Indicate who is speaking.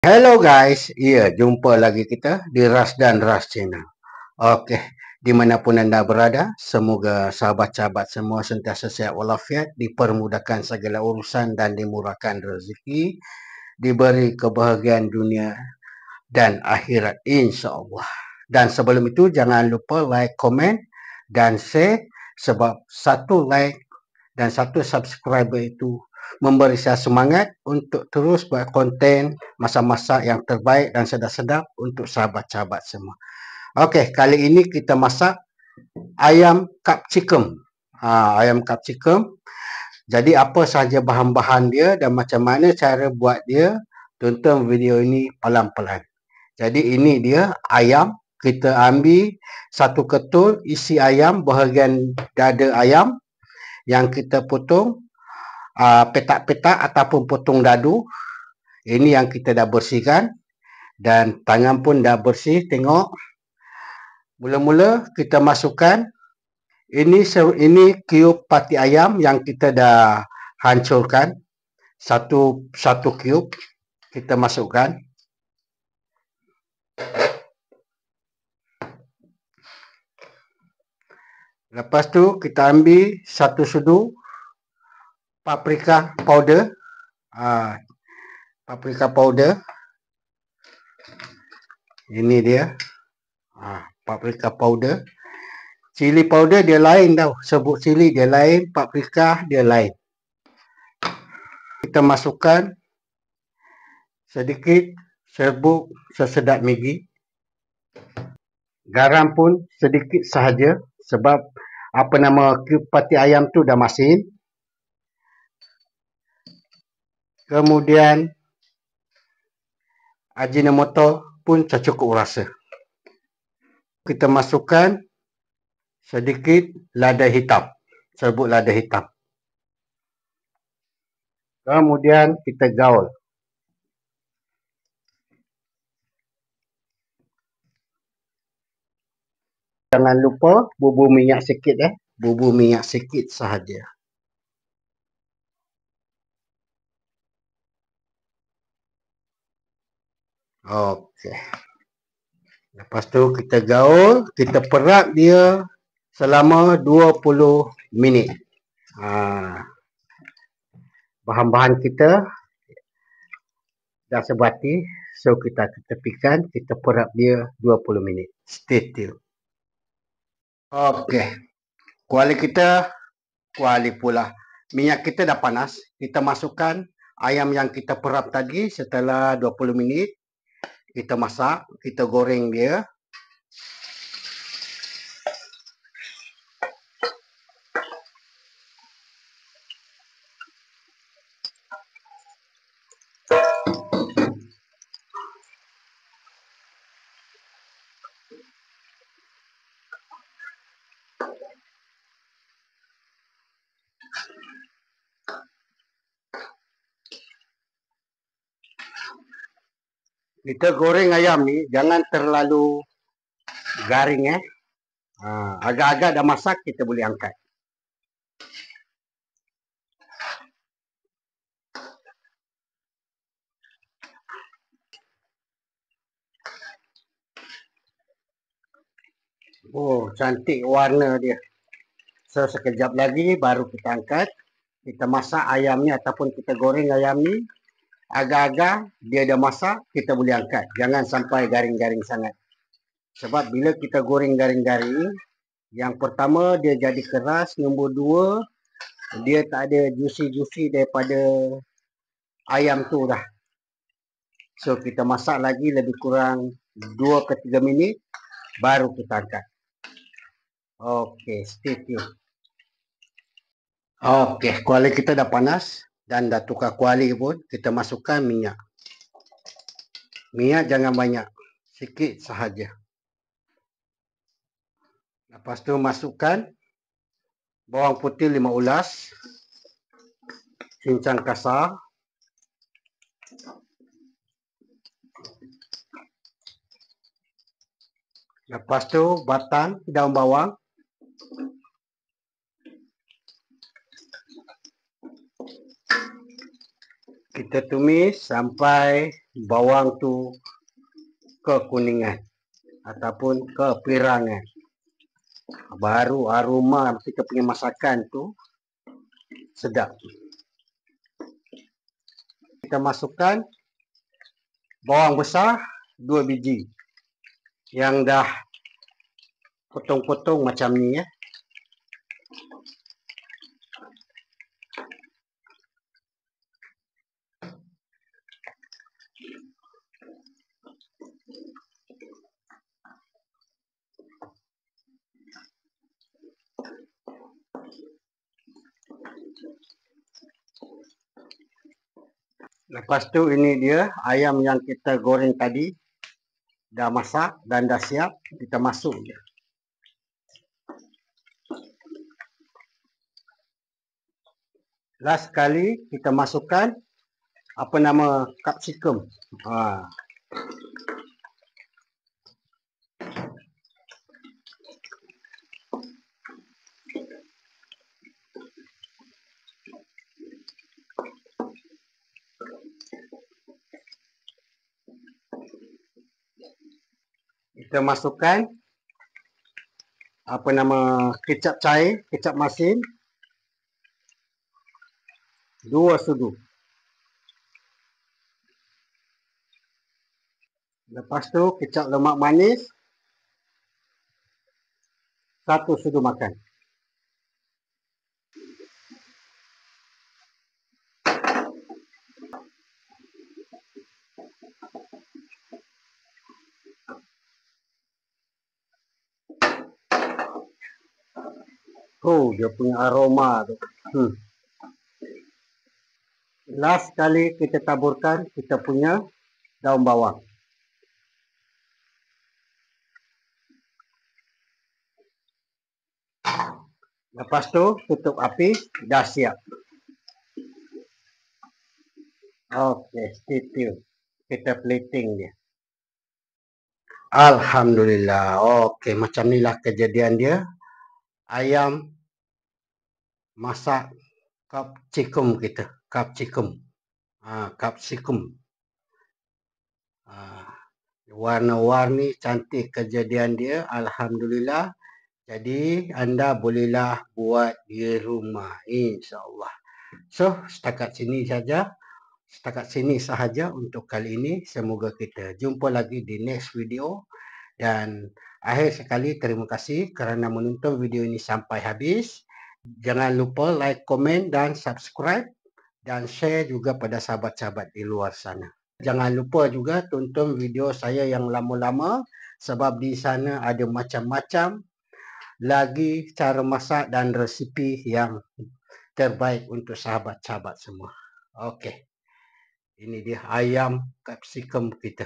Speaker 1: Hello guys, jumpa lagi kita di Ras dan Ras Channel. Okey, dimanapun anda berada, semoga sahabat-sahabat semua sentiasa sihat walafiat, dipermudahkan segala urusan dan dimurahkan rezeki, diberi kebahagiaan dunia dan akhirat insya-Allah. Dan sebelum itu jangan lupa like, komen dan share sebab satu like dan satu subscriber itu memberi saya semangat untuk terus buat konten masak-masak yang terbaik dan sedap-sedap untuk sahabat-sahabat semua. Okey, kali ini kita masak ayam capsicum. Ayam capsicum. Jadi apa sahaja bahan-bahan dia dan macam mana cara buat dia, tonton video ini pelan-pelan. Jadi ini dia ayam, kita ambil satu ketul isi ayam, bahagian dada ayam yang kita potong petak-petak ataupun potong dadu. Ini yang kita dah bersihkan dan tangan pun dah bersih. Tengok, mula-mula kita masukkan ini cube pati ayam yang kita dah hancurkan. Satu cube kita masukkan. Lepas tu kita ambil satu sudu paprika powder. Paprika powder. Ini dia. Paprika powder. Cili powder dia lain tau. Sebut cili dia lain, paprika dia lain. Kita masukkan sedikit serbuk sesedap Maggi. Garam pun sedikit sahaja sebab apa nama cube pati ayam tu dah masin. Kemudian Ajinomoto pun secukup rasa. Kita masukkan sedikit lada hitam, serbuk lada hitam. Kemudian kita gaul. Jangan lupa bubur minyak sikit bubur minyak sikit sahaja. Okey. Lepas tu kita gaul, kita perap dia selama 20 minit. Bahan-bahan kita dah sebati, so kita tepikan, kita perap dia 20 minit. Stay tune. Okey. Kuali pula. Minyak kita dah panas, kita masukkan ayam yang kita perap tadi setelah 20 minit. Kita masak, kita goreng dia. Kita goreng ayam ni jangan terlalu garing agak-agak dah masak kita boleh angkat. Oh, cantik warna dia. So sekejap lagi baru kita angkat. Kita masak ayam ni ataupun kita goreng ayam ni. Agak-agak dia dah masak, kita boleh angkat. Jangan sampai garing-garing sangat. Sebab bila kita goreng garing-garing, yang pertama dia jadi keras, nombor dua dia tak ada juicy-juicy daripada ayam tu dah. So kita masak lagi lebih kurang 2 ke 3 minit baru kita angkat. Okey, stay tune. Okey, kuali kita dah panas dan dah tukar kuali pun, kita masukkan minyak. Minyak jangan banyak, sikit sahaja. Lepas tu masukkan bawang putih 5 ulas, cincang kasar. Lepas tu batang daun bawang. Kita Kita tumis sampai bawang tu kekuningan ataupun kepirangan. Baru aroma kita punya masakan tu sedap. Kita masukkan bawang besar 2 biji yang dah potong-potong macam ni ya. Lepas tu ini dia ayam yang kita goreng tadi. Dah masak dan dah siap. Kita masuk je. Last sekali kita masukkan apa nama capsicum. Kita masukkan apa nama kecap cair, kecap masin 2 sudu. Lepas tu kecap lemak manis 1 sudu makan. Oh, dia punya aroma tu. Last kali kita taburkan kita punya daun bawang. Lepas tu tutup api, dah siap. Okey, stay tune. Kita plating dia. Alhamdulillah. Okey, macam inilah kejadian dia. Ayam masak capsicum kita. Capsicum. Capsicum. Warna-warni cantik kejadian dia. Alhamdulillah. Jadi anda bolehlah buat di rumah, insya-Allah. So, setakat sini sahaja untuk kali ini. Semoga kita jumpa lagi di next video. Dan akhir sekali terima kasih kerana menonton video ini sampai habis. Jangan lupa like, komen dan subscribe dan share juga pada sahabat-sahabat di luar sana. Jangan lupa juga tonton video saya yang lama-lama sebab di sana ada macam-macam lagi cara masak dan resipi yang terbaik untuk sahabat-sahabat semua. Okey. Ini dia ayam capsicum kita.